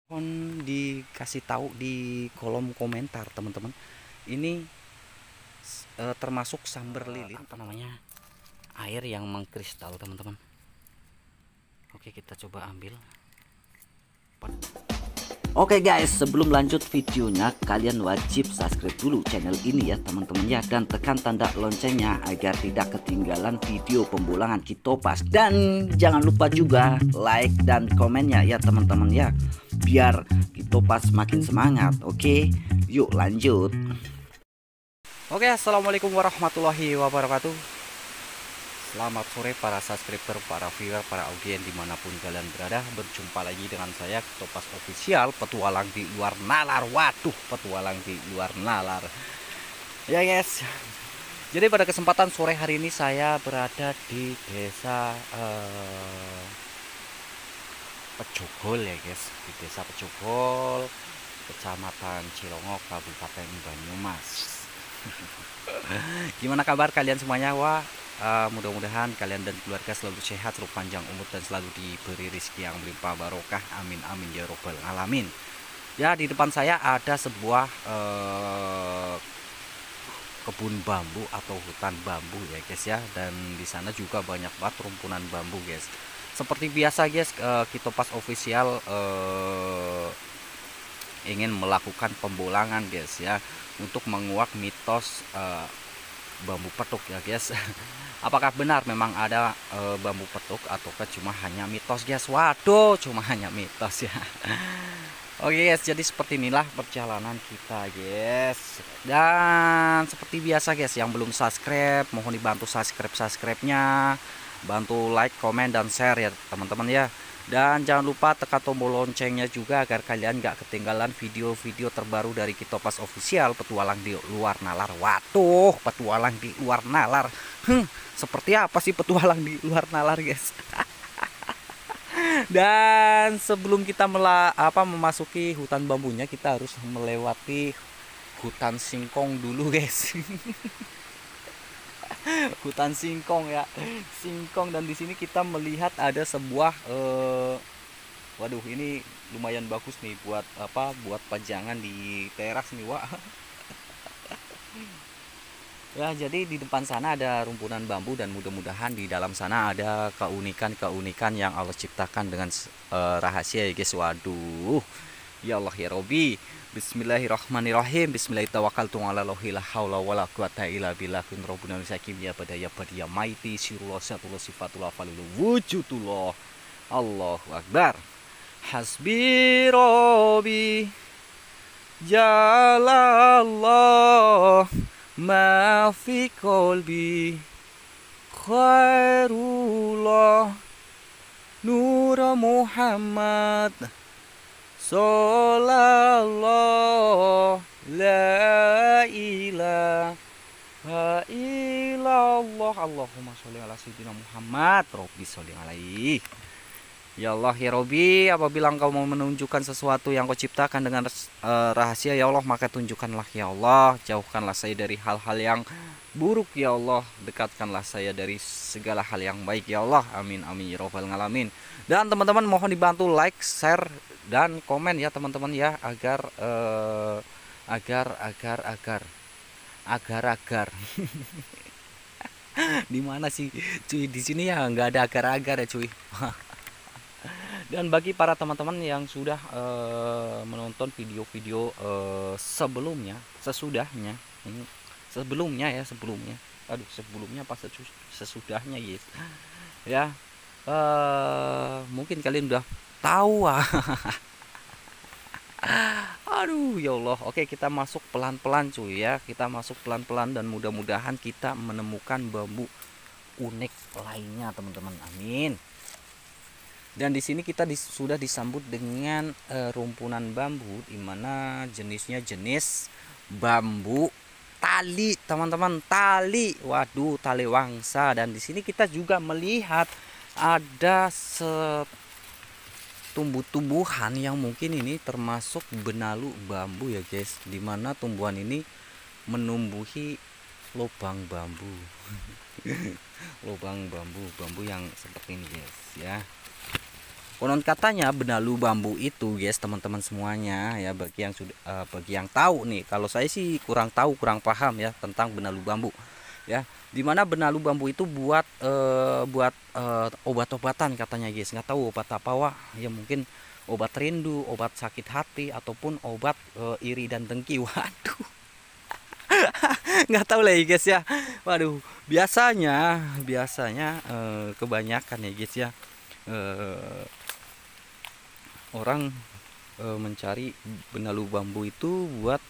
Mohon dikasih tahu di kolom komentar teman-teman. Ini termasuk samber lilin apa namanya, air yang mengkristal teman-teman. Oke, kita coba ambil. Oke guys, sebelum lanjut videonya, kalian wajib subscribe dulu channel ini ya teman-teman ya, dan tekan tanda loncengnya agar tidak ketinggalan video pembulangan Kitopas. Dan jangan lupa juga like dan komennya ya teman-teman ya, biar Kitopas makin semangat. Oke, yuk lanjut. Oke, assalamualaikum warahmatullahi wabarakatuh. Selamat sore para subscriber, para viewer, para audien dimanapun kalian berada. Berjumpa lagi dengan saya Kitopas Official, petualang di luar nalar. Waduh, petualang di luar nalar ya guys. Jadi pada kesempatan sore hari ini saya berada di desa Pejogol ya guys. Di desa Pejogol, kecamatan Cilongok, Kabupaten Banyumas. Gimana kabar kalian semuanya? Wah, mudah-mudahan kalian dan keluarga selalu sehat, selalu panjang umur, dan selalu diberi rezeki yang berlimpah barokah. Amin amin ya robbal alamin. Ya, di depan saya ada sebuah kebun bambu atau hutan bambu ya guys ya, dan di sana juga banyak banget rumpunan bambu guys. Seperti biasa guys, Kitopas Official ingin melakukan pembulangan guys ya, untuk menguak mitos bambu petuk ya guys. Apakah benar memang ada bambu petuk ataukah cuma hanya mitos guys? Waduh, cuma hanya mitos ya. Oke guys, jadi seperti inilah perjalanan kita guys. Dan seperti biasa guys, yang belum subscribe mohon dibantu subscribe-nya, bantu like, komen, dan share ya teman-teman ya. Dan jangan lupa tekan tombol loncengnya juga agar kalian gak ketinggalan video-video terbaru dari Kitopas Official, petualang di luar nalar. Waduh, petualang di luar nalar. Seperti apa sih petualang di luar nalar guys? Dan sebelum kita memasuki hutan bambunya, kita harus melewati hutan singkong dulu guys. Hutan singkong ya, singkong. Dan di sini kita melihat ada sebuah waduh, ini lumayan bagus nih buat buat pajangan di teras nih wah. Ya, jadi di depan sana ada rumpunan bambu, dan mudah-mudahan di dalam sana ada keunikan-keunikan yang Allah ciptakan dengan rahasia ya guys. Waduh, ya Allah ya Robi. Bismillahirrahmanirrahim. Bismillahirrahmanirrahim. La haula wala quwata illa billah. Kun rabbuna sakim ya pada ya maiti sirullah satullah sifatullah falulu wujudullah. Allahu akbar. Hasbi Robi jalallah ma fi qalbi khairullah nur Muhammad sallallahu la ilaha illallah. Allahumma sholli ala sayyidina Muhammad robbi sholli alaihi. Ya Allah ya Robi, apabila engkau mau menunjukkan sesuatu yang kau ciptakan dengan rahasia ya Allah, maka tunjukkanlah ya Allah. Jauhkanlah saya dari hal-hal yang buruk ya Allah, dekatkanlah saya dari segala hal yang baik ya Allah. Amin amin ya robbal alamin. Dan teman-teman mohon dibantu like, share, dan komen ya teman-teman ya, agar agar di mana sih cuy, di sini ya nggak ada agar-agar ya cuy. Dan bagi para teman-teman yang sudah menonton video-video sebelumnya, sebelumnya ya, sebelumnya pas sesudahnya yes ya, mungkin kalian udah tahu. Aduh ya Allah. Oke, kita masuk pelan-pelan cuy ya, kita masuk pelan-pelan, dan mudah-mudahan kita menemukan bambu unik lainnya teman-teman. Amin. Dan di sini kita sudah disambut dengan rumpunan bambu, dimana jenisnya jenis bambu tali teman-teman, tali. Waduh, tali wangsa. Dan di sini kita juga melihat ada tumbuh-tumbuhan yang mungkin ini termasuk benalu bambu ya guys, dimana tumbuhan ini menumbuhi lubang bambu. Lubang bambu yang seperti ini guys ya. Konon katanya benalu bambu itu guys, teman-teman semuanya ya, bagi yang sudah bagi yang tahu nih. Kalau saya sih kurang tahu, kurang paham ya tentang benalu bambu ya. Dimana benalu bambu itu buat obat-obatan katanya guys. Nggak tahu obat apa, wah ya, mungkin obat rindu, obat sakit hati, ataupun obat iri dan dengki. Waduh, nggak tahu lah ya guys ya. Waduh, biasanya kebanyakan ya guys ya, orang mencari benalu bambu itu buat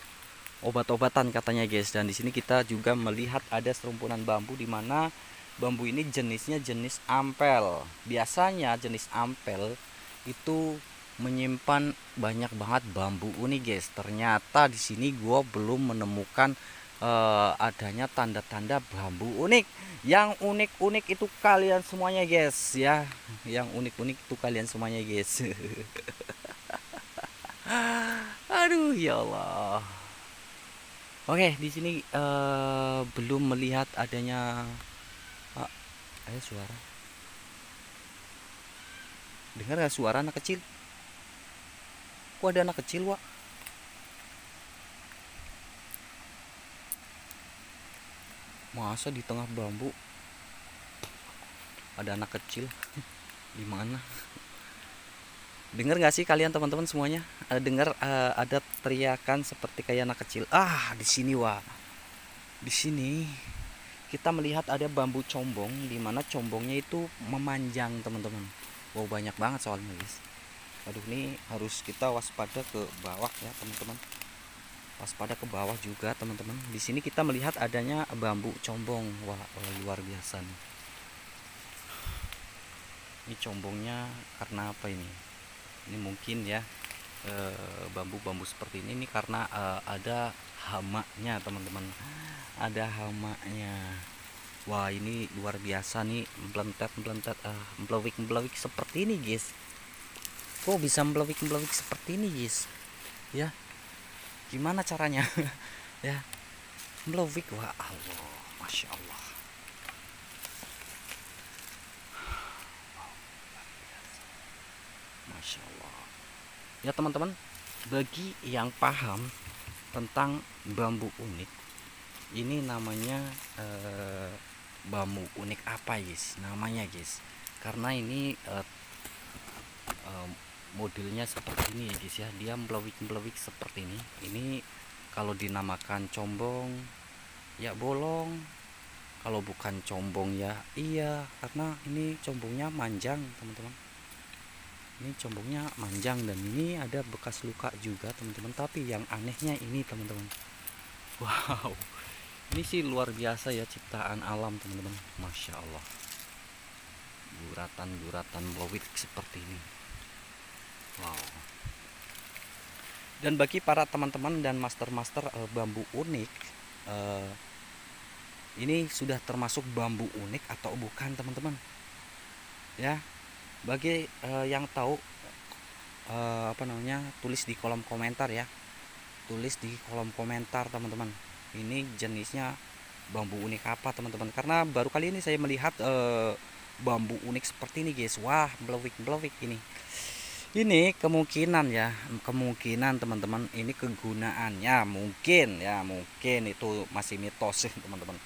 obat-obatan katanya guys. Dan di sini kita juga melihat ada serumpunan bambu, di mana bambu ini jenisnya jenis ampel. Biasanya jenis ampel itu menyimpan banyak banget bambu unik guys. Ternyata di sini gua belum menemukan adanya tanda-tanda bambu unik. Yang unik-unik itu kalian semuanya guys ya. Yang unik-unik itu kalian semuanya guys. Aduh ya Allah. Oke, di sini belum melihat adanya ada suara. Dengar gak suara anak kecil? Kok ada anak kecil, Wak? Masa di tengah bambu ada anak kecil? Di mana? Dengar nggak sih kalian teman-teman semuanya? Dengar ada teriakan seperti kayak anak kecil. Di sini, wah. Di sini kita melihat ada bambu combong, di mana combongnya itu memanjang, teman-teman. Wow, banyak banget soalnya, guys. Waduh, ini harus kita waspada ke bawah ya, teman-teman. Waspada ke bawah juga, teman-teman. Di sini kita melihat adanya bambu combong. Wah, luar biasa nih. Ini combongnya karena apa ini? Ini mungkin ya bambu-bambu seperti ini karena ada hamanya, teman-teman. Ada hamanya. Wah, ini luar biasa nih, melentet melewik seperti ini guys. Kok bisa melewik seperti ini guys ya? Gimana caranya? Ya, melewik. Wah Allah, Masya Allah. Masya Allah ya teman-teman. Bagi yang paham tentang bambu unik, ini namanya bambu unik apa guys namanya guys, karena ini modelnya seperti ini ya guys ya. Dia melewik seperti ini. Ini kalau dinamakan combong ya bolong, kalau bukan combong ya iya, karena ini combongnya manjang, teman-teman. Ini combongnya manjang dan ini ada bekas luka juga, teman-teman. Tapi yang anehnya ini, teman-teman, wow, ini sih luar biasa ya, ciptaan alam, teman-teman. Masya Allah, guratan melewit seperti ini. Wow. Dan bagi para teman-teman dan master-master bambu unik, ini sudah termasuk bambu unik atau bukan, teman-teman ya? Bagi yang tahu tulis di kolom komentar ya. Tulis di kolom komentar, teman-teman. Ini jenisnya bambu unik apa, teman-teman? Karena baru kali ini saya melihat bambu unik seperti ini, guys. Wah, melewik ini. Ini kemungkinan ya, teman-teman, ini kegunaannya mungkin itu masih mitos, teman-teman.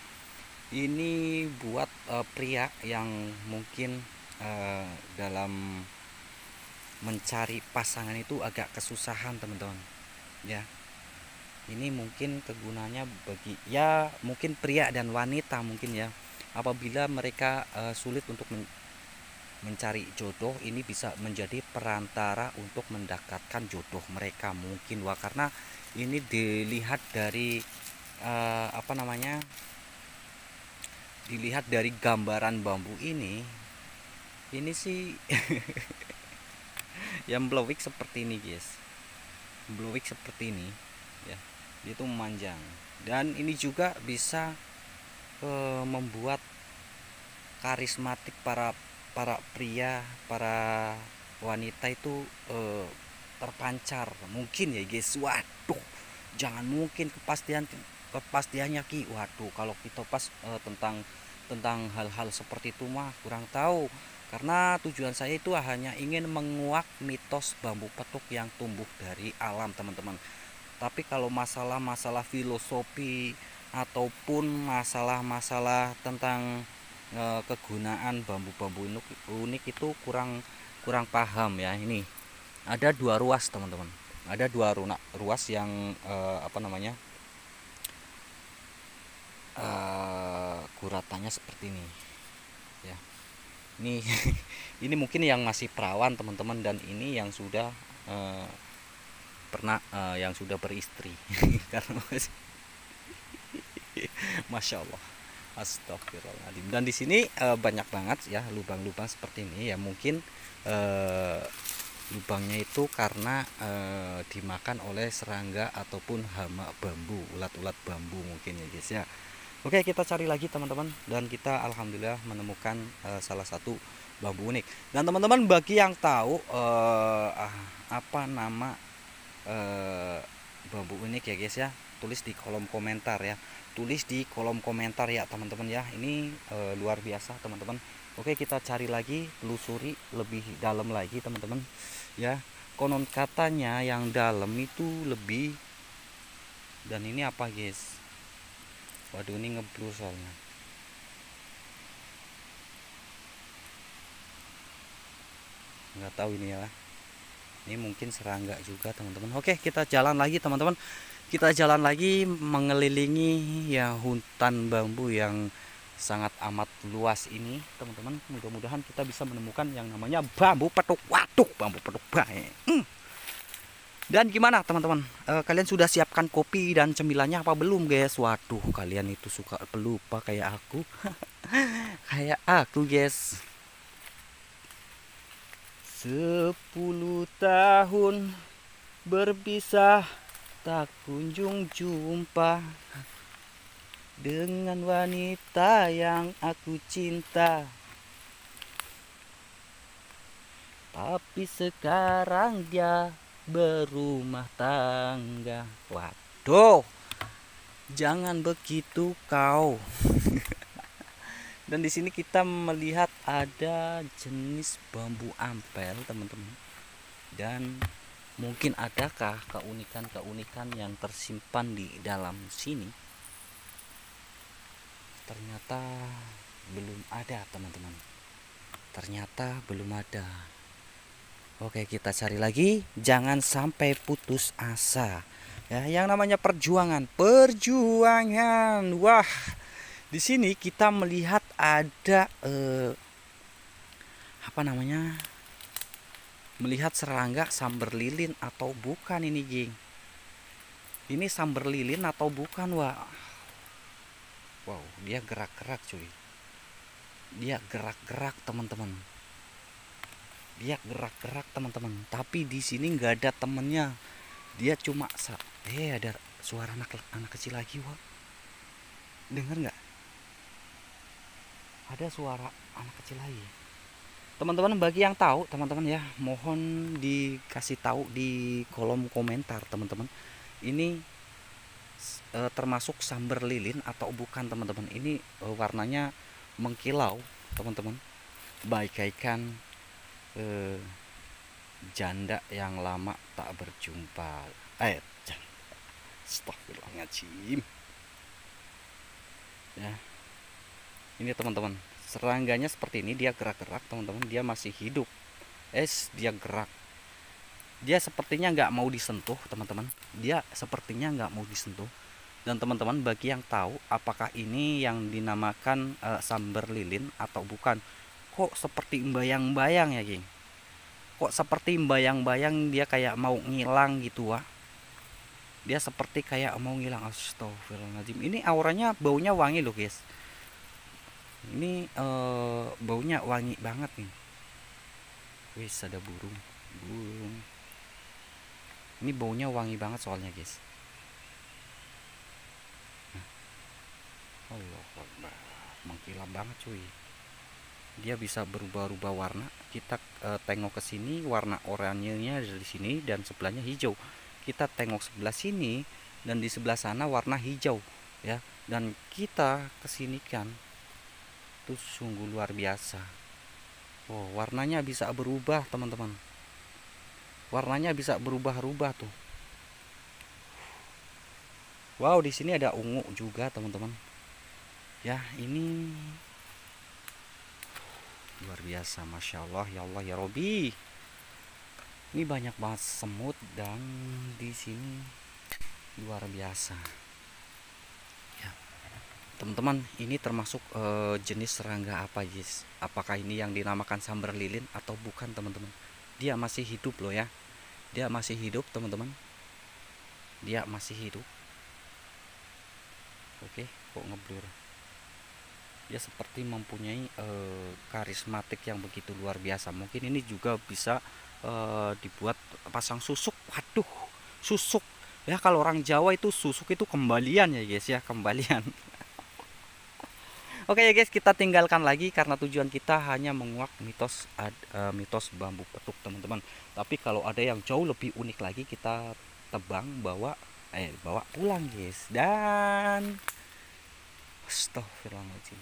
Ini buat pria yang mungkin dalam mencari pasangan itu agak kesusahan, teman-teman ya. Ini mungkin kegunaannya bagi ya mungkin pria dan wanita mungkin ya, apabila mereka sulit untuk mencari jodoh, ini bisa menjadi perantara untuk mendekatkan jodoh mereka mungkin. Wah, karena ini dilihat dari dilihat dari gambaran bambu ini sih yang melewik seperti ini, guys. Melewik seperti ini ya. Dia itu memanjang, dan ini juga bisa membuat karismatik para pria, para wanita itu terpancar mungkin ya, guys. Waduh, jangan mungkin kepastiannya Ki. Waduh, kalau kita pas tentang hal-hal seperti itu mah kurang tahu. Karena tujuan saya itu hanya ingin menguak mitos bambu petuk yang tumbuh dari alam, teman-teman. Tapi kalau masalah-masalah filosofi ataupun masalah-masalah tentang kegunaan bambu-bambu unik itu kurang paham ya. Ini ada 2 ruas, teman-teman. Ada 2 ruas yang guratannya seperti ini ya. Ini ini mungkin yang masih perawan, teman-teman, dan ini yang sudah yang sudah beristri. Karena Masya Allah, astagfirullahaladzim. Dan di sini banyak banget ya lubang-lubang seperti ini ya. Mungkin lubangnya itu karena dimakan oleh serangga ataupun hama bambu, ulat-ulat bambu mungkin ya guys ya. Oke, kita cari lagi, teman-teman, dan kita alhamdulillah menemukan salah satu bambu unik. Dan teman-teman, bagi yang tahu apa nama bambu unik ya guys ya, tulis di kolom komentar ya. Tulis di kolom komentar ya teman-teman ya. Ini luar biasa, teman-teman. Oke, kita cari lagi, telusuri lebih dalam lagi, teman-teman ya. Konon katanya yang dalam itu lebih. Dan ini apa guys? Waduh, ini ngeblur soalnya. Nggak tahu ini ya. Ini mungkin serangga juga, teman-teman. Oke, kita jalan lagi, teman-teman. Kita jalan lagi mengelilingi ya hutan bambu yang sangat amat luas ini, teman-teman. Mudah-mudahan kita bisa menemukan yang namanya bambu petuk. Waduh, bambu petuk baik. Dan gimana, teman-teman? Kalian sudah siapkan kopi dan cemilannya apa belum, guys? Waduh, kalian itu suka pelupa kayak aku. Kayak aku, guys. 10 tahun berpisah, tak kunjung jumpa dengan wanita yang aku cinta. Tapi sekarang dia berumah tangga. Waduh, jangan begitu kau. Dan di sini kita melihat ada jenis bambu ampel, teman-teman. Dan mungkin adakah keunikan-keunikan yang tersimpan di dalam sini? Ternyata belum ada, teman-teman. Ternyata belum ada. Oke, kita cari lagi, jangan sampai putus asa. Ya, yang namanya perjuangan. Wah, di sini kita melihat ada melihat serangga samber lilin atau bukan ini, geng? Ini samber lilin atau bukan, wah? Wow, dia gerak-gerak, cuy. Dia gerak-gerak, teman-teman. Dia gerak-gerak, teman-teman, tapi di sini nggak ada temennya. Dia cuma ada suara anak kecil lagi, wah. Dengar nggak? Ada suara anak kecil lagi, teman-teman. Bagi yang tahu, teman-teman ya, mohon dikasih tahu di kolom komentar, teman-teman. Ini termasuk samber lilin atau bukan, teman-teman? Ini warnanya mengkilau, teman-teman, bagaikan janda yang lama tak berjumpa. Astagfirullahaladzim. Ya, ini teman-teman, serangganya seperti ini. Dia gerak-gerak, teman-teman. Dia masih hidup. Dia gerak. Dia sepertinya nggak mau disentuh, teman-teman. Dia sepertinya nggak mau disentuh. Dan teman-teman, bagi yang tahu apakah ini yang dinamakan samber lilin atau bukan, kok seperti bayang-bayang ya, geng? Kok seperti bayang-bayang, dia kayak mau ngilang gitu, wah. Dia seperti kayak mau ngilang. Astagfirullahaladzim. Ini auranya, baunya wangi loh, guys. Ini baunya wangi banget nih. Wis, ada burung. Ini baunya wangi banget soalnya, guys. Allah Akbar, mengkilap banget, cuy. Dia bisa berubah-ubah warna. Kita tengok ke sini, warna oranyenya dari sini dan sebelahnya hijau. Kita tengok sebelah sini dan di sebelah sana warna hijau, ya. Dan kita kesini kan, itu sungguh luar biasa. Oh, warnanya bisa berubah, teman-teman. Warnanya bisa berubah-ubah tuh. Wow, di sini ada ungu juga, teman-teman. Ya, ini luar biasa, masya Allah, ya Allah, ya Robi. Ini banyak banget semut dan di sini luar biasa. Ya, teman-teman, ini termasuk jenis serangga apa, guys? Apakah ini yang dinamakan sambar lilin atau bukan, teman-teman? Dia masih hidup loh ya. Dia masih hidup, teman-teman. Dia masih hidup. Oke, kok ngeblur. Dia seperti mempunyai karismatik yang begitu luar biasa. Mungkin ini juga bisa dibuat pasang susuk. Waduh, susuk ya, kalau orang Jawa itu susuk itu kembalian ya guys ya, kembalian. Oke ya guys, kita tinggalkan lagi karena tujuan kita hanya menguak mitos bambu petuk, teman-teman. Tapi kalau ada yang jauh lebih unik lagi, kita tebang bawa pulang guys. Dan astagfirullahaladzim,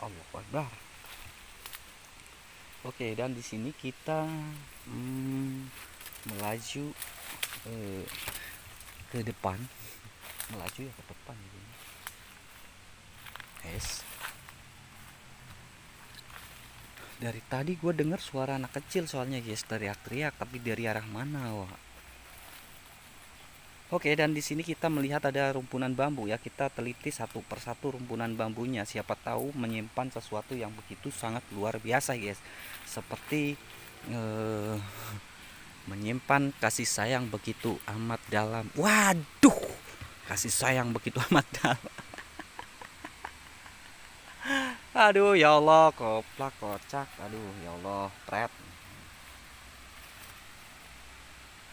Allahu Akbar. Oke, dan di sini kita melaju ke depan, melaju ya ke depan ini. Yes. Dari tadi gue dengar suara anak kecil soalnya guys, teriak-teriak, tapi dari arah mana, wah. Oke, dan di sini kita melihat ada rumpunan bambu ya. Kita teliti satu persatu rumpunan bambunya. Siapa tahu menyimpan sesuatu yang begitu sangat luar biasa, guys. Seperti menyimpan kasih sayang begitu amat dalam. Waduh, kasih sayang begitu amat dalam. Aduh, ya Allah, koplak, kocak. Aduh, ya Allah, pret.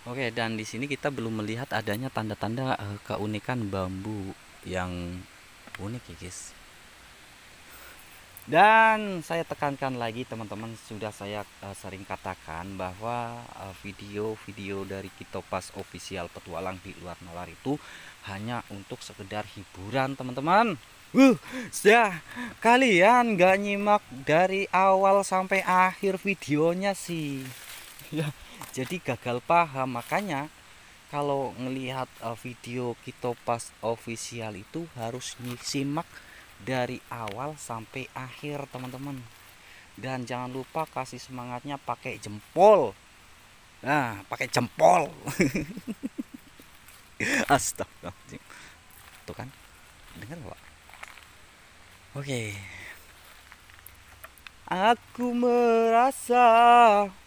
Oke, dan di sini kita belum melihat adanya tanda-tanda keunikan bambu yang unik ya guys. Dan saya tekankan lagi teman-teman, sudah saya sering katakan bahwa video-video dari Kitopas Official Petualang di Luar Nalar itu hanya untuk sekedar hiburan, teman-teman. Ya, kalian gak nyimak dari awal sampai akhir videonya sih. Ya, jadi gagal paham. Makanya kalau ngelihat video Kitopas Official itu harus simak dari awal sampai akhir, teman-teman. Dan jangan lupa kasih semangatnya pakai jempol. Nah, pakai jempol. Astagfirullahaladzim. Tuh kan, dengar Pak? Oke. Aku merasa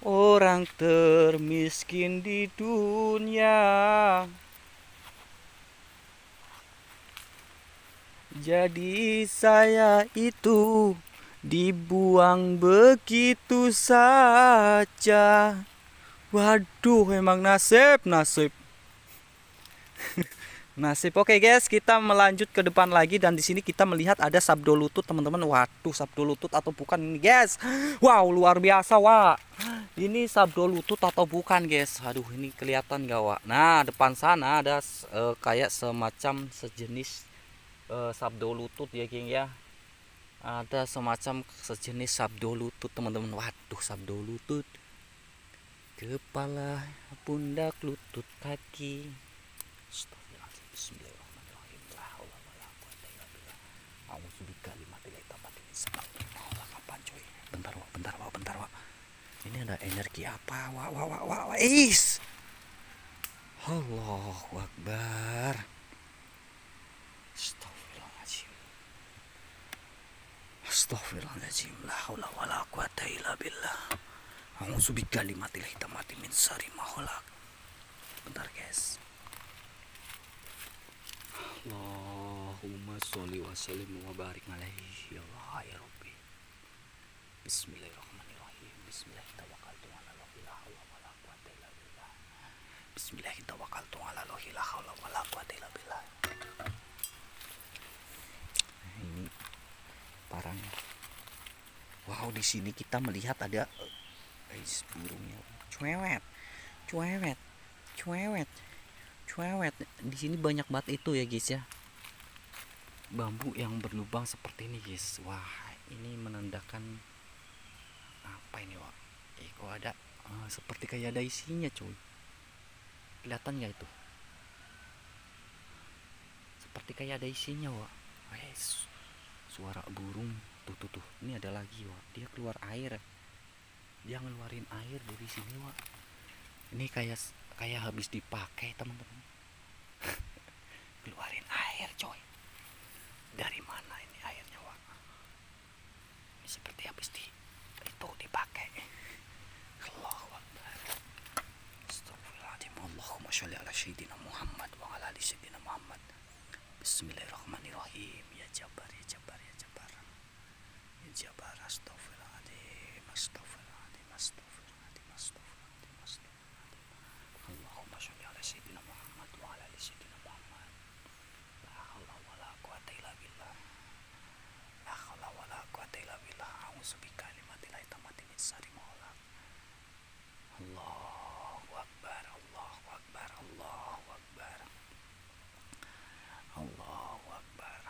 orang termiskin di dunia. Jadi saya itu dibuang begitu saja. Waduh, emang nasib. Nasib. Oke guys, kita melanjut ke depan lagi dan di sini kita melihat ada sabdo lutut, teman-teman. Waduh, sabdo lutut atau bukan ini, guys? Wow, luar biasa, wah. Ini sabdo lutut atau bukan, guys? Aduh, ini kelihatan gak, wah? Nah, depan sana ada kayak semacam sejenis sabdo lutut ya, geng ya. Ada semacam sejenis sabdo lutut, teman-teman. Waduh, sabdo lutut. Kepala, pundak, lutut, kaki. Bismillahirrahmanirrahim. La haula wala quwata illa billah. A'udzubika limatilai tabatin sabab. Kapan coy? Bentar, Wak. Ini ada energi apa? Wah. Is. Allahu Akbar. Astagfirullahaladzim. La haula wala quwata illa billah. A'udzubika limatilai tabatin min syarri ma khalaq. Bentar, guys. Allahumma sholli wa sallim wa barik alaihi ya Allah ya Rabbi. Bismillahirrahmanirrahim. Bismillahirrahmanirrahim. Ini parang. Wow, di sini kita melihat ada burungnya. Cuewet. Di sini banyak banget itu ya guys ya. Bambu yang berlubang seperti ini guys. Wah, ini menandakan Apa ini Wak? Kok ada seperti kayak ada isinya cuy. Kelihatan nggak itu? Seperti kayak ada isinya Wak. Suara burung. Tuh. Ini ada lagi Wak. Dia keluar air. Dia ngeluarin air dari sini Wak. Ini kayak habis dipakai teman-teman. Keluarin air coy. Dari mana ini airnya Wak? Ini seperti habis dipakai. Allahu Akbar. Astagfirullahaladzim. Allahumma sholli ala sayyidina Muhammad wa ala ali sayyidina Muhammad. Bismillahirrahmanirrahim. Ya Jabbar, ya Jabbar, ya Jabbar. Ya Jabbar, astagfirullahaladzim. Astagfirullahaladzim, astagfirullahaladzim, astagfirullahaladzim, astagfirullahaladzim. Allahumma sholli ala sayyidina Muhammad wa ala ali sayyidina Muhammad. La haula wala quwata illa billah. La haula wala quwata illa billah. A'udzu bikalimatillahi tammati min syarri ma khalaq. Allahu Akbar, Allahu Akbar, Allahu Akbar. Allahu Akbar,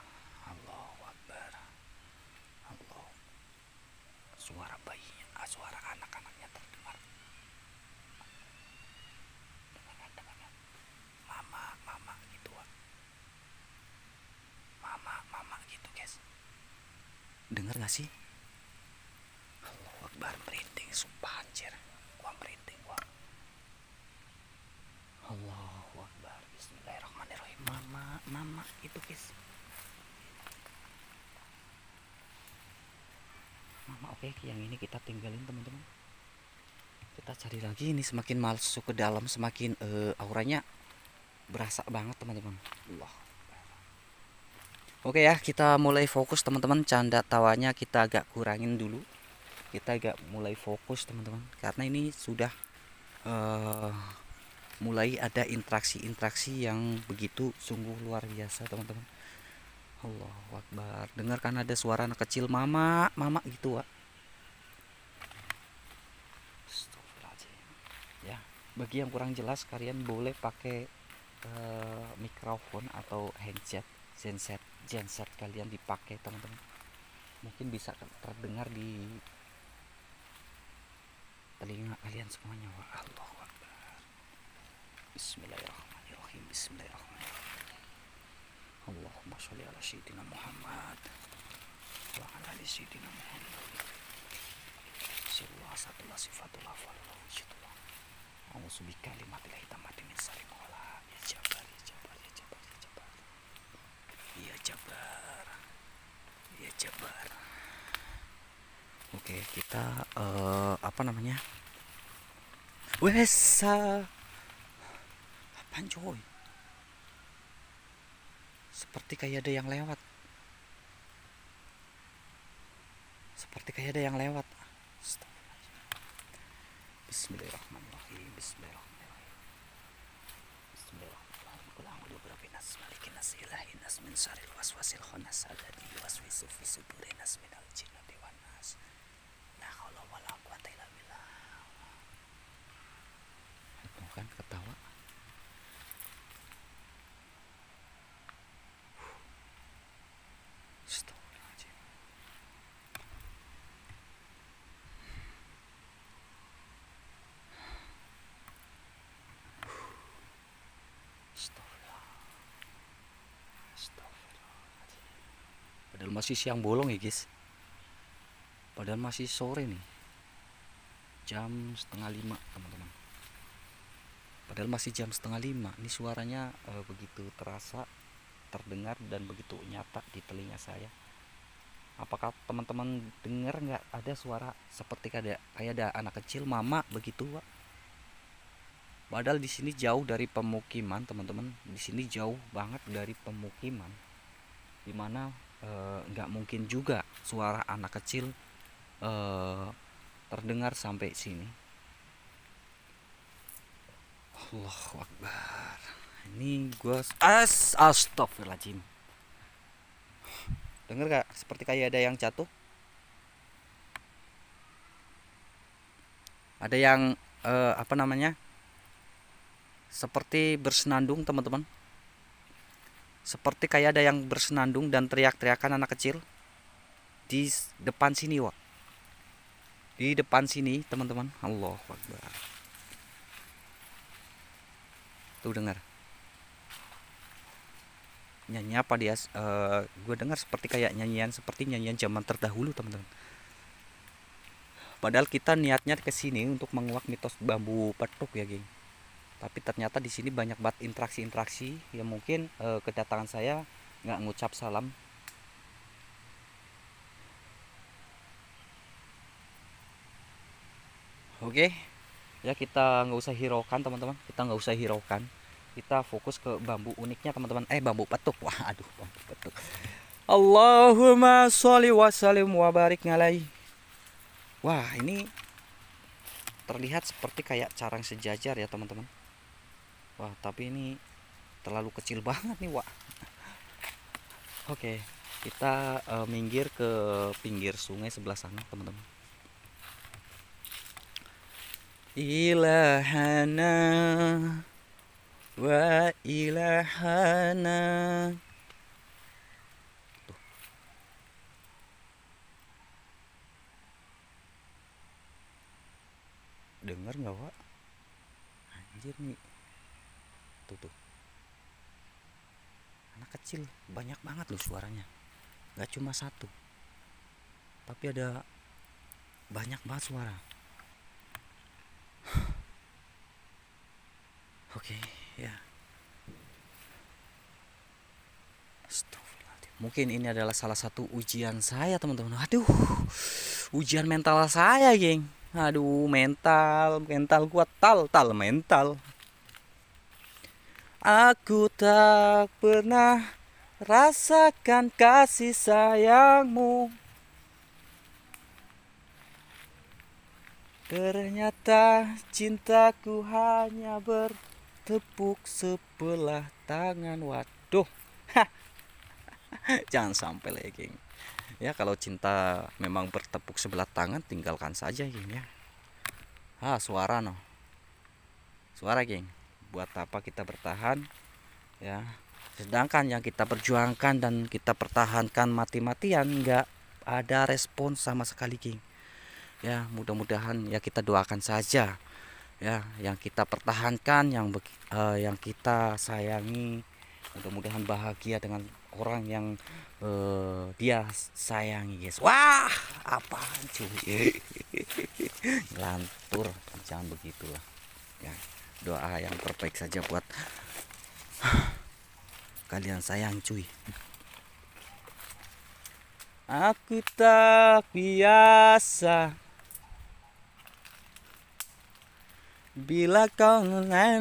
Allahu Akbar. Allah. Suara bayinya, suara anak-anaknya terdengar. Dengar. Mama gitu Wak. Mama gitu guys. Dengar gak sih? Allahu Akbar, merinding sumpah anjir. Gua merinding Wak. Allahu Akbar. Bismillahirrahmanirrahim. Mama itu guys. Mama, oke, yang ini kita tinggalin teman-teman. Kita cari lagi. Ini semakin masuk ke dalam semakin auranya berasa banget teman-teman. Allah. Oke ya, kita mulai fokus teman-teman. Canda tawanya kita agak kurangin dulu. Kita agak mulai fokus teman-teman, karena ini sudah mulai ada interaksi yang begitu sungguh luar biasa teman-teman. Allahu Akbar. Dengarkan ada suara anak kecil mama gitu Wak. Astagfirullahaladzim. Ya, bagi yang kurang jelas kalian boleh pakai mikrofon atau genset kalian dipakai teman-teman. Mungkin bisa terdengar di telinga kalian semuanya. Wah, Allahu Akbar. Bismillahirrahmanirrahim. Bismillahirrahmanirrahim. Allahumma sholli ala sayyidina Muhammad wa ala ali sayyidina Muhammad. Sirullah satullah sifatullah falullah wujudullah. A'udzu bikalimatillahi tammati min syarri ma khalaq. Ya Jabbar, ya Jabbar, ya Jabbar, ya Jabbar. Ya Jabbar. Ya Jabbar. Oke, kita apa namanya? Apaan coy? Seperti kayak ada yang lewat. Bismillahirrahmanirrahim. Bismillahirrahmanirrahim. Bismillahirrahmanirrahim. Qul a'udzu birabbin nas, malikin nas, ilahin nas, min syarril waswasil khannas alladzi yuwaswisu fi sudurin nas minal jinnati wan nas. La haula wala quwata illa billah. Itu kan ketawa. Astagfirullahaladzim. Astagfirullahaladzim. Padahal masih siang bolong ya guys. Padahal masih sore nih. Jam 4:30 teman-teman. Padahal masih jam 4:30. Ini suaranya begitu terasa, terdengar dan begitu nyata di telinga saya. Apakah teman-teman dengar nggak ada suara seperti kayak ada anak kecil mama begitu Wak? Padahal di sini jauh dari pemukiman teman-teman. Di sini jauh banget dari pemukiman. Dimana nggak mungkin juga suara anak kecil terdengar sampai sini. Allahu Akbar. Ini gua astagfirullahaladzim. Dengar gak? Seperti kayak ada yang jatuh. Ada yang apa namanya? Seperti bersenandung teman-teman. Seperti kayak ada yang bersenandung dan teriak-teriakan anak kecil di depan sini Wak. di depan sini teman-teman. Allahu Akbar. Tuh dengar nyanyi apa dia, gue dengar seperti kayak seperti nyanyian zaman terdahulu teman-teman. Padahal kita niatnya ke sini untuk menguak mitos bambu petuk ya geng, tapi ternyata di sini banyak banget interaksi-interaksi yang mungkin kedatangan saya nggak ngucap salam. Oke ya, kita nggak usah hiraukan teman-teman, kita nggak usah hiraukan, kita fokus ke bambu uniknya teman-teman. Bambu petuk, wah aduh bambu petuk. Allahumma sholli wa sallim wa barik alaihi. Wah ini terlihat seperti kayak carang sejajar ya teman-teman. Wah tapi ini terlalu kecil banget nih wah. Oke kita minggir ke pinggir sungai sebelah sana teman-teman. Ilahana wa ilahana. Tuh. Dengar nggak Wak? Anjir nih. Tuh. Anak kecil banyak banget loh suaranya. Gak cuma satu, tapi ada banyak banget suara. Oke ya. Mungkin ini adalah salah satu ujian saya teman-teman. Aduh, ujian mental saya geng. Aduh, mental kuat tal mental. Aku tak pernah rasakan kasih sayangmu, ternyata cintaku hanya bertepuk sebelah tangan. Waduh. Jangan sampai lah ya geng. Ya kalau cinta memang bertepuk sebelah tangan, tinggalkan saja geng ya. Suara no. Suara geng. Buat apa kita bertahan ya, sedangkan yang kita perjuangkan dan kita pertahankan mati-matian nggak ada respon sama sekali geng. Ya mudah-mudahan ya kita doakan saja ya yang kita pertahankan, yang kita sayangi, mudah-mudahan bahagia dengan orang yang dia sayangi guys. Wah apaan cuy. Ngelantur, jangan begitulah ya. Doa yang terbaik saja buat kalian sayang cuy. Aku tak biasa bila kau na.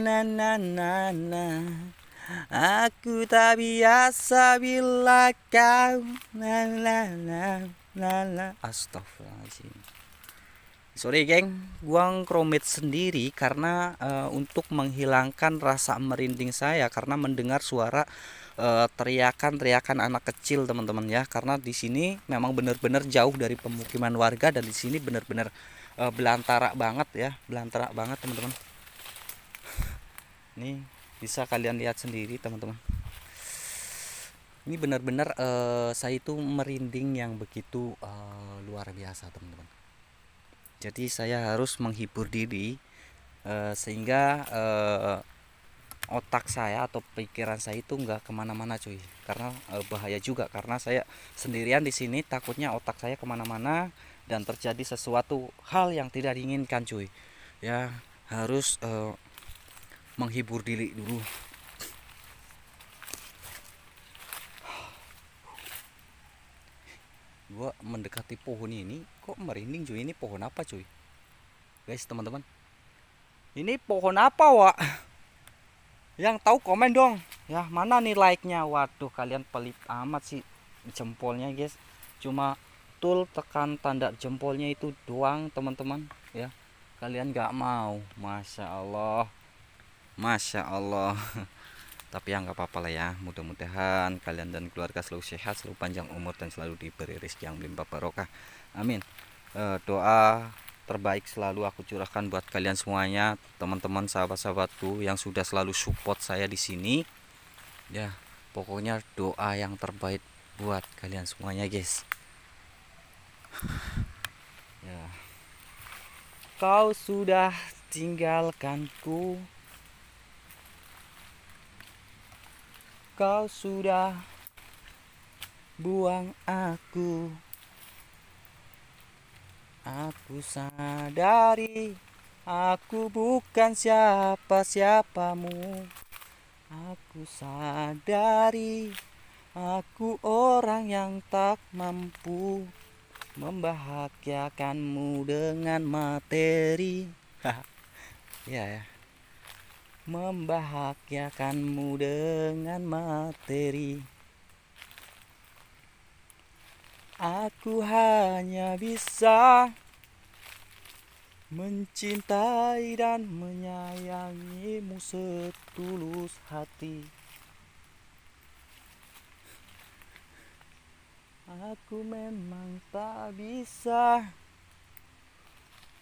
Aku tak biasa bila kau la. Astagfirullahaladzim. Sorry geng, gua ngeromit sendiri karena untuk menghilangkan rasa merinding saya karena mendengar suara teriakan anak kecil teman-teman ya. Karena di sini memang benar-benar jauh dari pemukiman warga dan di sini benar-benar belantara banget ya, belantara banget teman-teman. Nih bisa kalian lihat sendiri teman-teman. Ini benar-benar saya itu merinding yang begitu luar biasa teman-teman. Jadi saya harus menghibur diri sehingga otak saya atau pikiran saya itu nggak kemana-mana cuy, karena bahaya juga karena saya sendirian di sini, takutnya otak saya kemana-mana dan terjadi sesuatu hal yang tidak diinginkan cuy ya. Harus menghibur diri dulu. Gua mendekati pohon ini kok merinding cuy. Ini pohon apa cuy guys teman-teman, ini pohon apa Wak? Yang tahu komen dong ya, mana nih like-nya. Waduh kalian pelit amat sih jempolnya guys, cuma tool tekan tanda jempolnya itu doang teman-teman ya. Kalian nggak mau, masya Allah, masya Allah. Tapi ya nggak apa-apa lah ya, mudah-mudahan kalian dan keluarga selalu sehat, selalu panjang umur dan selalu diberi rezeki yang melimpah barokah, amin. Doa terbaik selalu aku curahkan buat kalian semuanya, teman-teman, sahabat-sahabatku yang sudah selalu support saya di sini ya. Pokoknya doa yang terbaik buat kalian semuanya guys ya. Kau sudah tinggalkanku, kau sudah buang aku. Aku sadari aku bukan siapa-siapamu. Aku sadari aku orang yang tak mampu membahagiakanmu dengan materi. Ya, ya. Membahagiakanmu dengan materi. Aku hanya bisa mencintai dan menyayangimu setulus hati. Aku memang tak bisa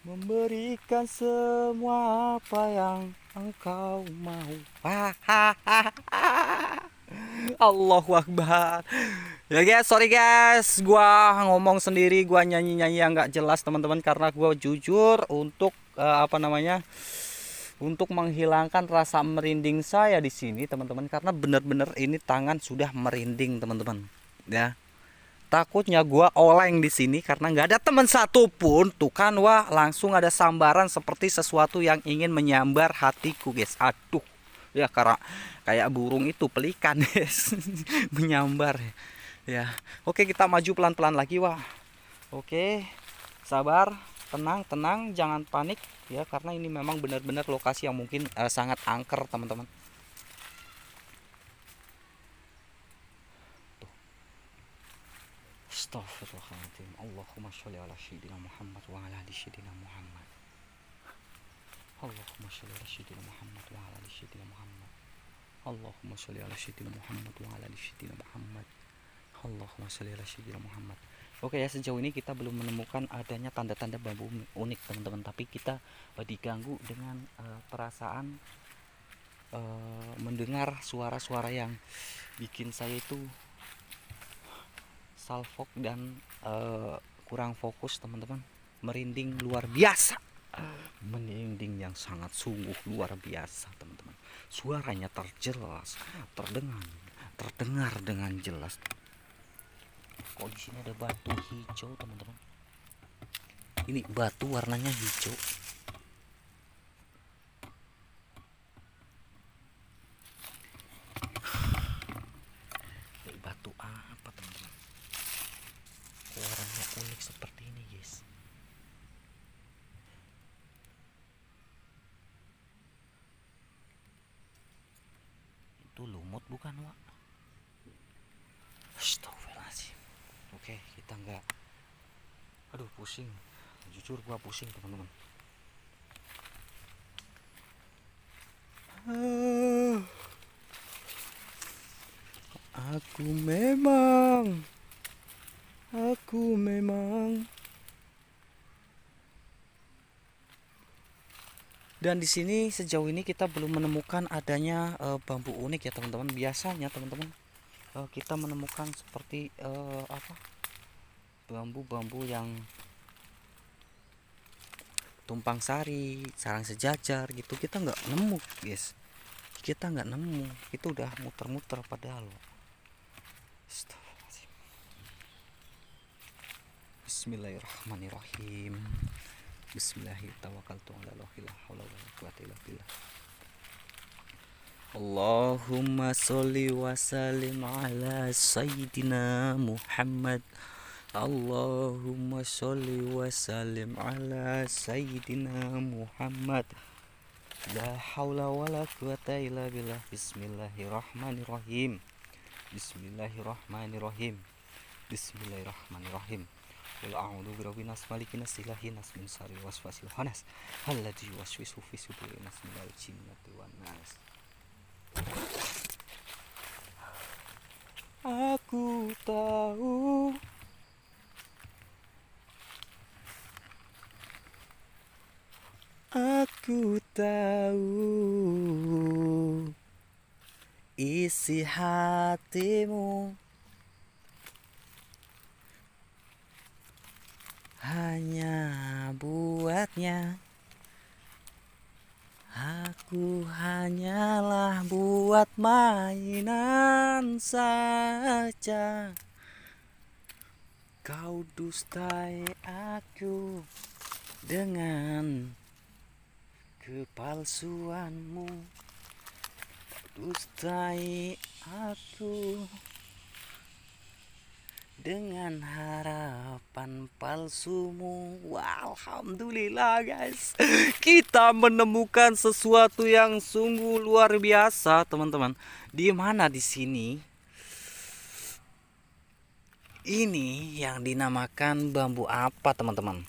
memberikan semua apa yang engkau mau. Allahu Akbar. Ya guys, sorry guys, gua ngomong sendiri, gua nyanyi-nyanyi yang nggak jelas teman-teman, karena gua jujur untuk untuk menghilangkan rasa merinding saya di sini teman-teman, karena bener-bener ini tangan sudah merinding teman-teman. Ya, takutnya gua oleng di sini karena nggak ada teman satupun. Tuh kan, wah, langsung ada sambaran seperti sesuatu yang ingin menyambar hatiku guys. Aduh, ya karena kayak burung itu, pelikan guys. Menyambar ya. Oke, kita maju pelan-pelan lagi, wah. Oke, sabar, tenang, jangan panik ya, karena ini memang benar-benar lokasi yang mungkin sangat angker teman-teman. Astagfirullahaladzim. Allahumma sholli ala sayyidina Muhammad wa ala ali sayyidina Muhammad. Allahumma sholli ala sayyidina Muhammad wa ala ali sayyidina Muhammad. Allahumma sholli ala sayyidina Muhammad wa ala ali sayyidina Muhammad. Allahumma sholli ala sayyidina Muhammad. Oke ya, sejauh ini kita belum menemukan adanya tanda-tanda bambu unik teman-teman, tapi kita diganggu dengan perasaan mendengar suara-suara yang bikin saya itu salfok dan kurang fokus teman-teman. Merinding luar biasa, merinding yang sangat sungguh luar biasa teman-teman. Suaranya terjelas, terdengar dengan jelas. Kok di sini ada batu hijau teman-teman? Ini batu warnanya hijau. Batu apa teman-teman? Warnanya unik seperti ini guys. Itu lumut bukan, Wak? Astagfirullahaladzim. Oke, kita enggak. Aduh, pusing. Jujur gua pusing teman-teman. Aku memang. Dan di sini sejauh ini kita belum menemukan adanya bambu unik ya teman-teman. Biasanya teman-teman kita menemukan seperti bambu-bambu yang tumpang sari, sarang sejajar gitu, kita nggak nemu guys. Kita nggak nemu, itu udah muter-muter padahal. Bismillahirrahmanirrahim. Bismillahirrahmanirrahim. Allahumma sholli wa sallim ala sayyidina Muhammad. Allahumma sholli wa sallim ala sayyidina Muhammad. La haula wa la quwata illa billah. Bismillahirrahmanirrahim. Bismillahirrahmanirrahim. Bismillahirrahmanirrahim. Qul a'udzu birabbin nas malikin nas ilahin nas min syarri waswasil khannas alladzi yuwaswisu fi sudurin nas minal jinnati wan nas. Aku tahu isi hatimu hanya buatnya. Aku hanyalah buat mainan saja. Kau dustai aku dengan kepalsuanmu. Dustai aku dengan harapan palsumu. Wah, alhamdulillah guys, kita menemukan sesuatu yang sungguh luar biasa teman-teman. Di mana di sini? Ini yang dinamakan bambu apa teman-teman?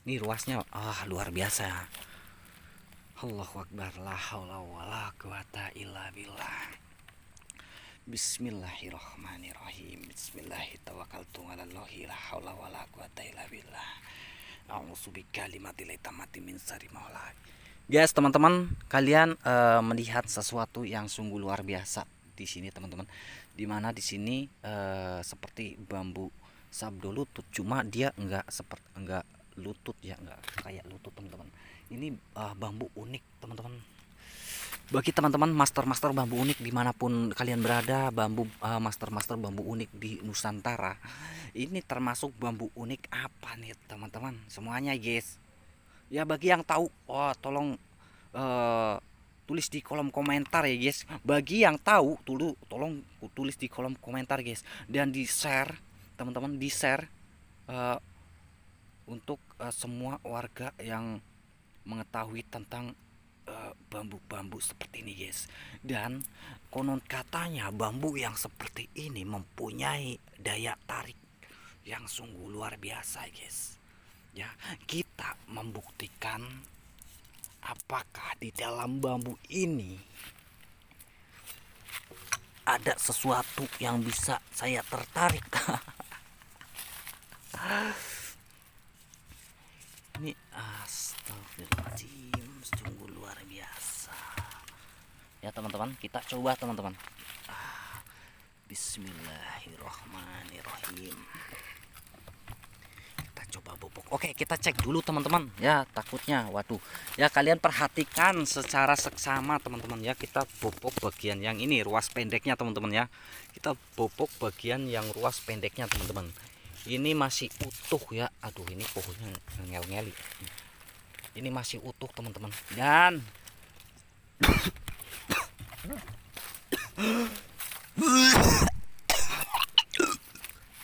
Ini ruasnya luar biasa. Allahu Akbar, la haula wala quwata illa billah. Bismillahirrahmanirrahim. Bismillahirrahmanirrahim. La haula wala quwata illa billah. A'udzu bikalimatillahi tammati min syarri ma khalaq. Guys, teman-teman, kalian melihat sesuatu yang sungguh luar biasa di sini teman-teman. Dimana di sini seperti bambu sabdo lutut, cuma dia enggak lutut ya, enggak kayak lutut teman-teman. Ini bambu unik teman-teman. Bagi teman-teman master bambu unik dimanapun kalian berada, master bambu unik di Nusantara, ini termasuk bambu unik apa nih teman-teman semuanya guys ya. Bagi yang tahu, tolong tulis di kolom komentar ya guys. Bagi yang tahu tolong tulis di kolom komentar guys, dan di share teman-teman, di share untuk semua warga yang mengetahui tentang bambu-bambu seperti ini guys. Dan konon katanya bambu yang seperti ini mempunyai daya tarik yang sungguh luar biasa guys ya. Kita membuktikan apakah di dalam bambu ini ada sesuatu yang bisa saya tertarik. Ini astagfirullahaladzim, sungguh luar biasa ya teman-teman. Kita coba teman-teman. Bismillahirrahmanirrahim. Kita coba bobok. Oke, kita cek dulu teman-teman ya, takutnya waduh ya. Kalian perhatikan secara seksama teman-teman ya. Kita bobok bagian yang ini, ruas pendeknya teman-teman ya. Kita bobok bagian yang ruas pendeknya teman-teman. Ini masih utuh ya. Aduh, ini pohonnya ngel-ngeli. Ini masih utuh teman-teman. Dan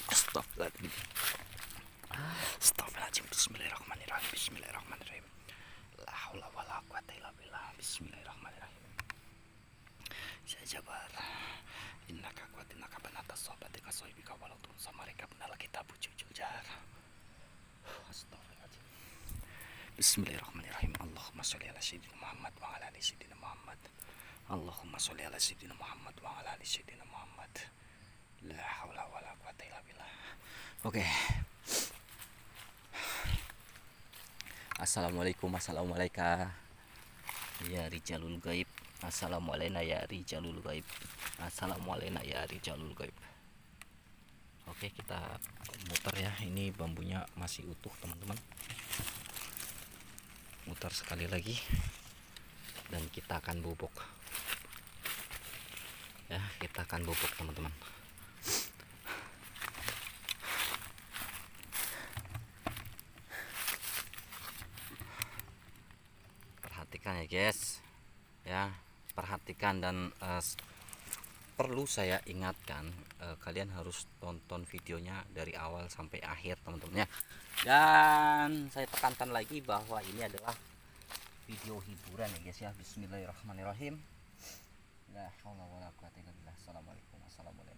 Astagfirullahaladzim. Astagfirullahaladzim. Bismillahirrahmanirrahim. Bismillahirrahmanirrahim. La haula wala quwata illa billah. Bismillahirrahmanirrahim. Saya jabar. Innaka quwwatinaka banata sohbatika sohibika walau samarika benala kita bujujul jar. Astagfirullahaladzim. Bismillahirrahmanirrahim. Allahumma sholli ala sayyidina Muhammad wa ala ali sayyidina Muhammad. Allahumma sholli ala sayyidina Muhammad wa ala ali sayyidina Muhammad. La haula wala quwata illa billah. Oke. Assalamualaikum, assalamualaikum ya rijalul gaib. Assalamualaikum ya rijalul gaib. Assalamualaikum ya rijalul gaib. Oke, kita muter ya. Ini bambunya masih utuh teman-teman. Muter sekali lagi dan kita akan bobok ya. Kita akan bobok teman-teman. Perhatikan ya guys ya, perhatikan. Dan perlu saya ingatkan, kalian harus tonton videonya dari awal sampai akhir teman-teman ya. Dan saya tekankan lagi bahwa ini adalah video hiburan ya guys ya. Bismillahirrahmanirrahim. La haula wala quwata illa billah. Assalamualaikum warahmatullahi wabarakatuh.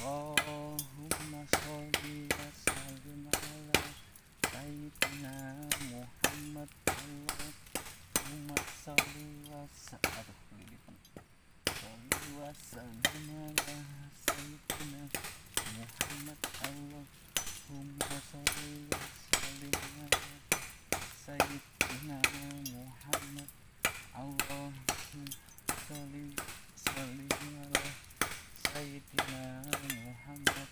Allahumma sholli wa sallim ala sayyidina Muhammad. Allahumma sholli wa sallim ala sayyidina Muhammad. Allahumma sholli wa sallim ala sayyidina Muhammad. Allahumma sholli wa sallim ala sayyidina Muhammad.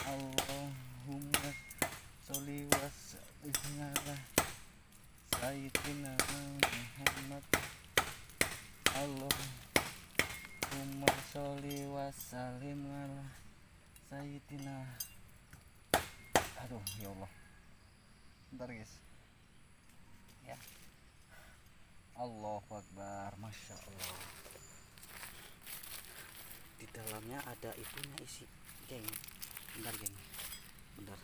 Allahumma sholli wa sallim ala sayyidina Muhammad. Allahumma sholli wa sallim ala sayyidina. Aduh ya Allah, bentar guys ya. Allahu Akbar, Masya Allah. Di dalamnya ada itunya isi geng. Bentar geng, bentar.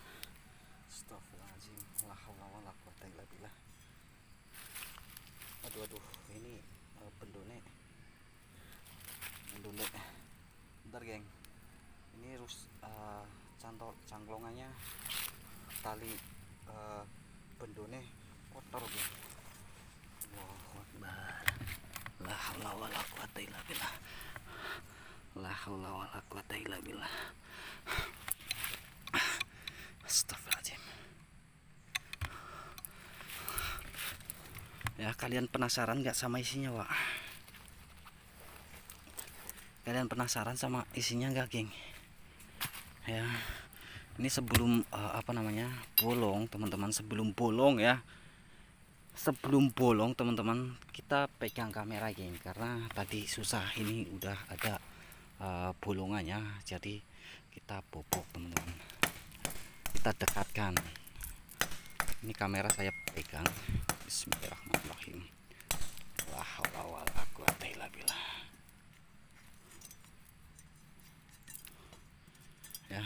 Astagfirullahaladzim, la haula wala quwata illa billah. Aduh ini bendone. Bentar geng, ini cangklongannya tali bendone kotor geng. Allahu Akbar, la haula wala quwata illa billah, la haula wala quwata illa billah. Astagfirullahaladzim. Ya, kalian penasaran nggak sama isinya, Wak? Kalian penasaran sama isinya nggak, geng? Ya, ini sebelum bolong, teman-teman. Sebelum bolong ya, teman-teman, kita pegang kamera, geng, karena tadi susah. Ini udah ada bolongannya, jadi kita bobok, teman-teman. Kita dekatkan. Ini kamera saya pegang. Bismillahirrahmanirrahim. La haula wala quwata illa billah. Ya.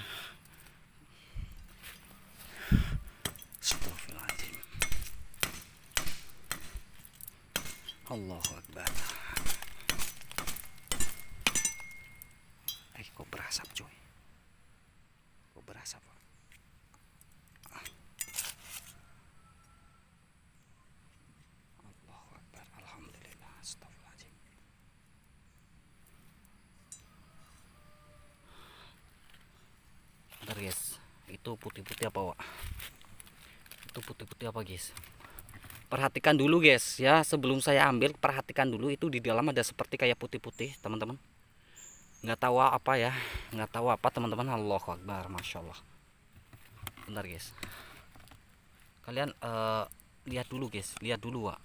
Astagfirullahaladzim. Allahu Akbar. Kok berasap, coy? Kok berasap, Pak? Allahu Akbar. Alhamdulillah. Astagfirullahaladzim. Bentar guys, itu putih-putih apa, Wak? Itu putih-putih apa, guys? Perhatikan dulu guys ya, sebelum saya ambil, perhatikan dulu. Itu di dalam ada seperti kayak putih-putih, teman-teman. Nggak tahu apa ya, nggak tahu apa, teman-teman. Allahu Akbar, Masya Allah. Bentar guys, kalian lihat dulu guys, lihat dulu, Wak.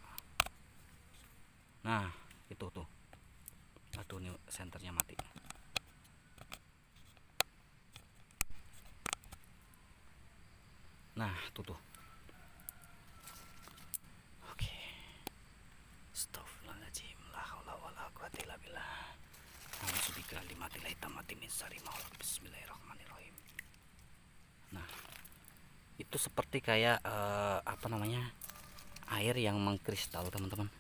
Nah itu tuh, aduh, ini senternya mati. Nah tuh. Oke. Astagfirullahaladzim, la haula wala quwata illa billah. Bismillahirrahmanirrahim. Nah itu seperti kayak air yang mengkristal, teman-teman.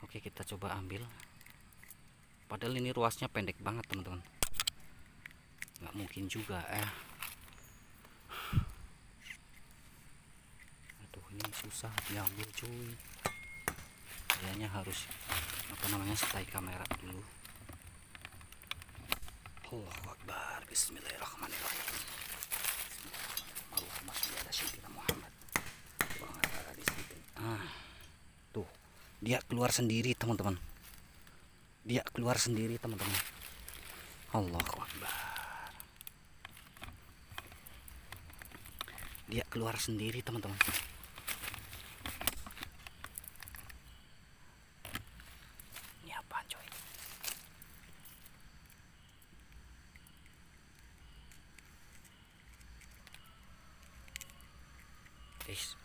Oke, kita coba ambil. Padahal ini ruasnya pendek banget, teman-teman. Nggak mungkin juga Aduh, ini susah diambil, cuy. Kayaknya harus stay kamera dulu. Allahu Akbar. Bismillahirrahmanirrahim. Allahumma sholli ala sayyidina Muhammad. Tuh, dia keluar sendiri, teman-teman. Allahu Akbar. Dia keluar sendiri, teman-teman. Ini apaan, coy? Guys,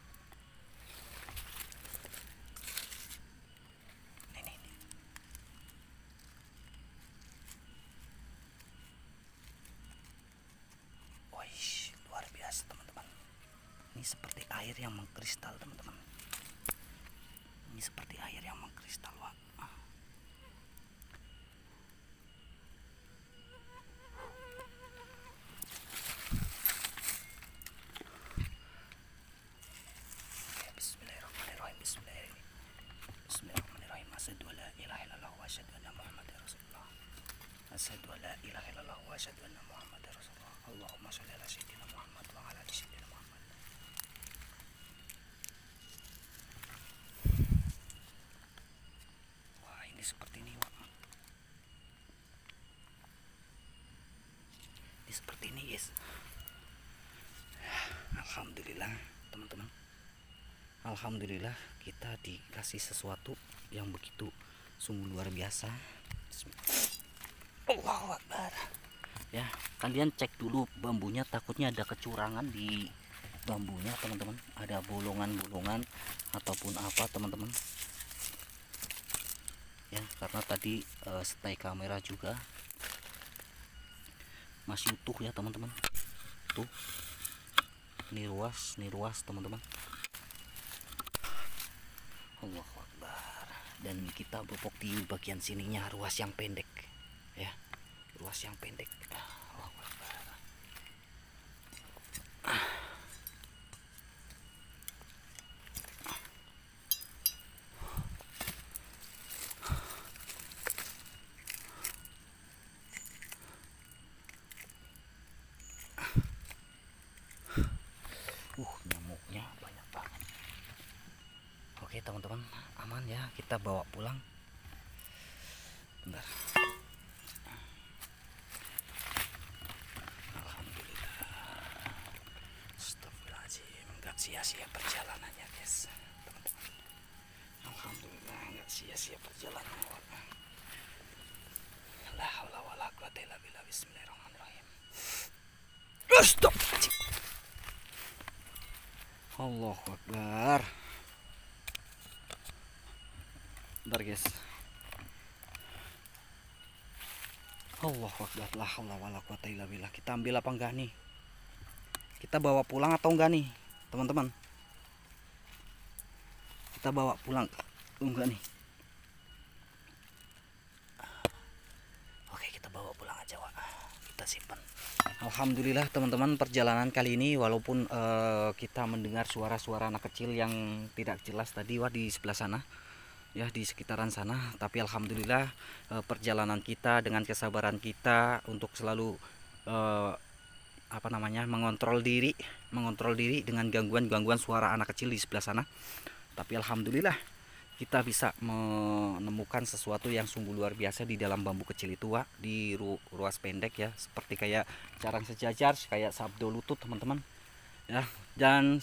ini. Wih, luar biasa, teman-teman. Ini seperti air yang mengkristal, teman-teman. Ini seperti air yang mengkristal, Wak. Bismillahirrahmanirrahim. Bismillahirrahmanirrahim. Asyhadu an la ilaha illallah wa asyhadu anna Muhammadar Rasulullah. Asyhadu an la ilaha illallah guys. Alhamdulillah teman-teman, alhamdulillah kita dikasih sesuatu yang begitu sungguh luar biasa. Allahu Akbar. Ya, kalian cek dulu bambunya, takutnya ada kecurangan di bambunya teman-teman, ada bolongan-bolongan ataupun apa teman-teman ya, karena tadi stay kamera juga masih utuh ya teman-teman. Tuh, ini ruas teman-teman. Allahu Akbar. Dan kita bopok di bagian sininya ruas yang pendek ya, ruas yang pendek. Allahu Akbar. Nyamuknya banyak banget. Oke teman-teman, aman ya, kita bawa pulang. Bentar. Alhamdulillah. Astagfirullahaladzim, nggak sia-sia perjalanannya guys, teman-teman. Alhamdulillah nggak sia-sia perjalanannya. La haula wala quwata illa billah. Bismillahirrahmanirrahim. Astagfirullahaladzim. Allahu Akbar. Bentar guys. Allahu Akbar. La haula wala quwata illa billah. Kita ambil apa enggak nih? Kita bawa pulang atau enggak nih, teman-teman? Kita bawa pulang enggak nih? Oke, kita bawa pulang aja, Wak. Kita simpan. Alhamdulillah teman-teman, perjalanan kali ini walaupun kita mendengar suara-suara anak kecil yang tidak jelas tadi Wah di sebelah sana ya, di sekitaran sana, tapi alhamdulillah perjalanan kita dengan kesabaran kita untuk selalu mengontrol diri dengan gangguan suara anak kecil di sebelah sana. Tapi alhamdulillah kita bisa menemukan sesuatu yang sungguh luar biasa di dalam bambu kecil itu, Wak, di ruas pendek ya, seperti kayak jarang sejajar, kayak sabdo lutut teman-teman ya. Dan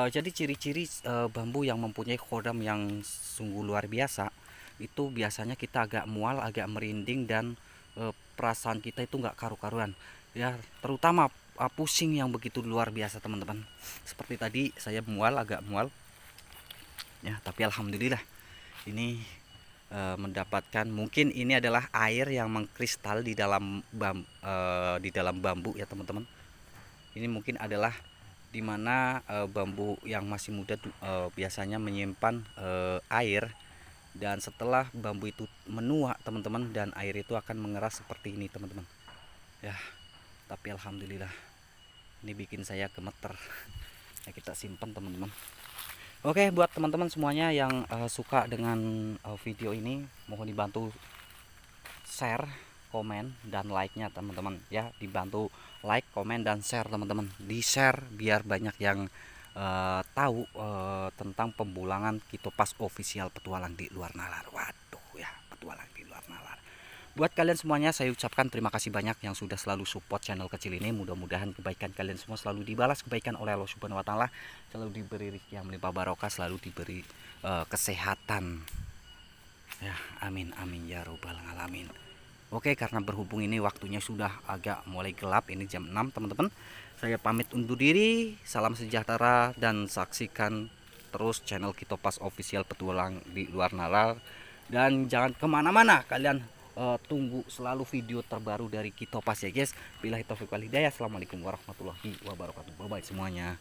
jadi ciri-ciri bambu yang mempunyai khodam yang sungguh luar biasa itu biasanya kita agak mual, agak merinding, dan perasaan kita itu nggak karu-karuan ya, terutama pusing yang begitu luar biasa teman-teman. Seperti tadi saya agak mual ya, tapi alhamdulillah ini mendapatkan, mungkin ini adalah air yang mengkristal di dalam bambu ya teman-teman. Ini mungkin adalah dimana bambu yang masih muda biasanya menyimpan air, dan setelah bambu itu menua teman-teman, dan air itu akan mengeras seperti ini teman-teman ya. Tapi alhamdulillah ini bikin saya gemeter ya, kita simpan teman-teman. Oke, buat teman-teman semuanya yang suka dengan video ini, mohon dibantu share, komen, dan like-nya teman-teman ya. Dibantu like, komen, dan share teman-teman. Di share biar banyak yang tahu tentang pembulangan Kitopas official petualang di luar nalar. Waduh ya, petualang di luar nalar. Buat kalian semuanya saya ucapkan terima kasih banyak yang sudah selalu support channel kecil ini. Mudah-mudahan kebaikan kalian semua selalu dibalas kebaikan oleh Allah Subhanahu wa taala, selalu diberi rezeki yang melimpah barokah, selalu diberi kesehatan. Ya, amin amin ya robbal alamin. Oke, karena berhubung ini waktunya sudah agak mulai gelap, ini jam 6 teman-teman. Saya pamit undur diri. Salam sejahtera, dan saksikan terus channel Kitopas official petualang di luar nalar. Dan jangan kemana-mana, kalian tunggu selalu video terbaru dari Kitopas ya guys. Billahi taufiq wal hidayah. Assalamualaikum warahmatullahi wabarakatuh. Bye bye semuanya.